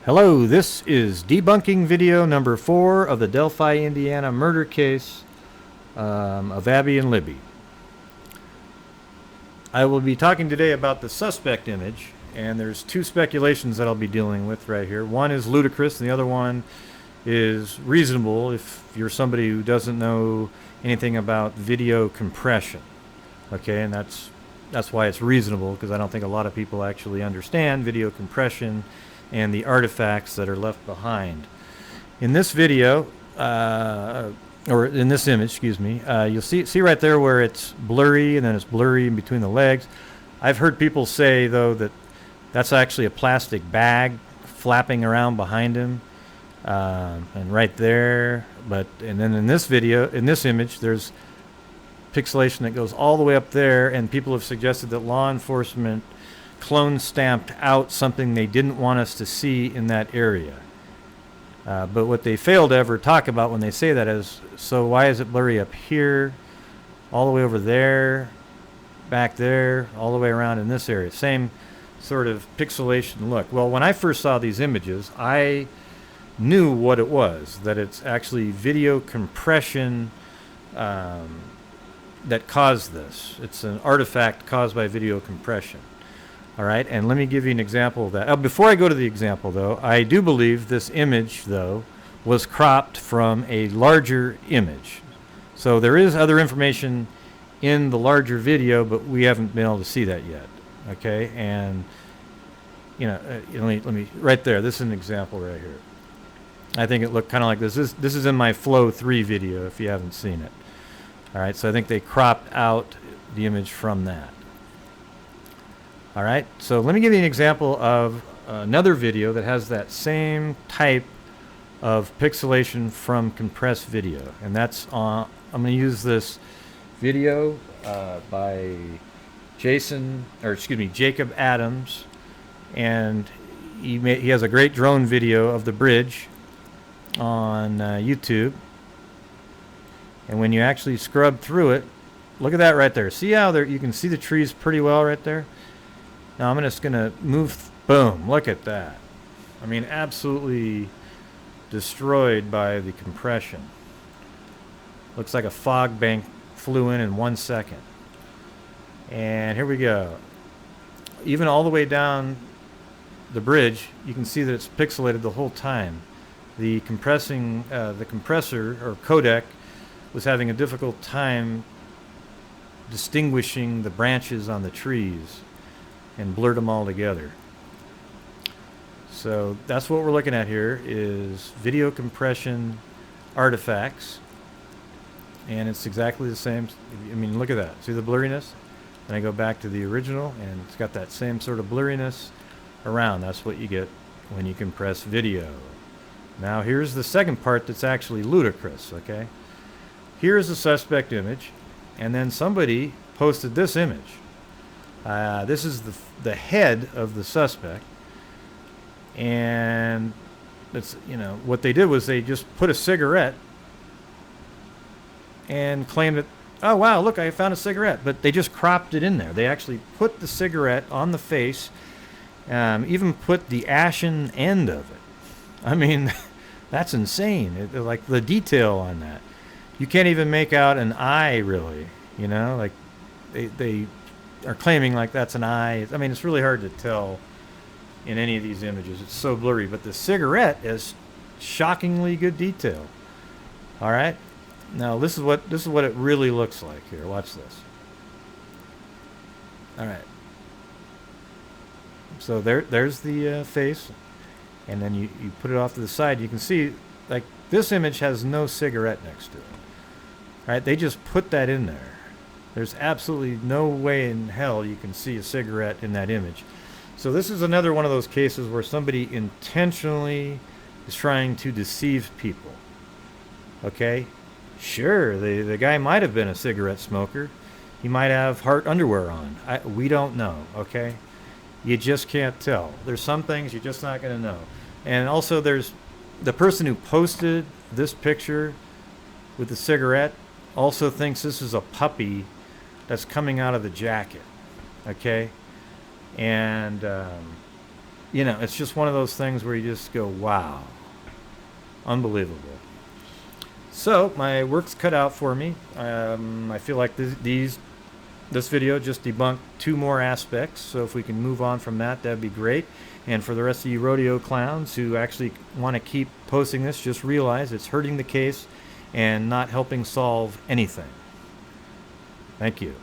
Hello, this is debunking video number 4 of the Delphi, Indiana murder case of Abby and Libby. I will be talking today about the suspect image, and there's two speculations that I'll be dealing with right here. One is ludicrous, and the other one is reasonable if you're somebody who doesn't know anything about video compression. Okay, and that's why it's reasonable, because I don't think a lot of people actually understand video compression and the artifacts that are left behind. In this video, or in this image, excuse me, you'll see right there where it's blurry, and then it's blurry in between the legs. I've heard people say, though, that that's actually a plastic bag flapping around behind him, and right there. And then in this video, in this image, there's pixelation that goes all the way up there, and people have suggested that law enforcement clone stamped out something they didn't want us to see in that area. But what they fail to ever talk about when they say that is, so why is it blurry up here, all the way over there, back there, all the way around in this area? Same sort of pixelation look. Well, when I first saw these images, I knew what it was, that it's actually video compression that caused this. It's an artifact caused by video compression. All right, and let me give you an example of that. Before I go to the example, though, I do believe this image, though, was cropped from a larger image. So there is other information in the larger video, but we haven't been able to see that yet. Okay, and let me right there. This is an example right here. I think it looked kind of like this. This is in my Flow 3 video if you haven't seen it. All right, so I think they cropped out the image from that. All right, so let me give you an example of another video that has that same type of pixelation from compressed video, and that's on. I'm going to use this video by Jacob Adams, and he has a great drone video of the bridge on YouTube. And when you actually scrub through it, look at that right there. See how there you can see the trees pretty well right there? Now I'm just going to move, boom, look at that. I mean, absolutely destroyed by the compression. Looks like a fog bank flew in 1 second. And here we go. Even all the way down the bridge, you can see that it's pixelated the whole time. The compressor or codec was having a difficult time distinguishing the branches on the trees and blurred them all together. So that's what we're looking at here, is video compression artifacts, and it's exactly the same. I mean, look at that. See the blurriness? And I go back to the original, and it's got that same sort of blurriness around. That's what you get when you compress video. Now here's the second part that's actually ludicrous. Okay, here's the suspect image, and then somebody posted this image. This is the head of the suspect, and it's, what they did was they just put a cigarette and claimed that, oh wow, look, I found a cigarette, but they just cropped it in there. They actually put the cigarette on the face, even put the ashen end of it. I mean, that's insane. Like the detail on that, you can't even make out an eye, really. Like they are claiming like that's an eye. I mean, it's really hard to tell in any of these images. It's so blurry, but the cigarette is shockingly good detail. All right, now this is what it really looks like here. Watch this. All right, so there's the face, and then you put it off to the side. You can see, like, this image has no cigarette next to it. All right, they just put that in there. There's absolutely no way in hell you can see a cigarette in that image. So this is another one of those cases where somebody intentionally is trying to deceive people. Okay? Sure, the guy might have been a cigarette smoker. He might have heart underwear on. We don't know, okay? You just can't tell. There's some things you're just not going to know. And also there's the person who posted this picture with the cigarette also thinks this is a puppy that's coming out of the jacket. Okay? And it's just one of those things where you just go, wow, unbelievable. So my work's cut out for me. I feel like this video just debunked 2 more aspects. So if we can move on from that, that'd be great. And for the rest of you rodeo clowns who actually want to keep posting this, just realize it's hurting the case and not helping solve anything. Thank you.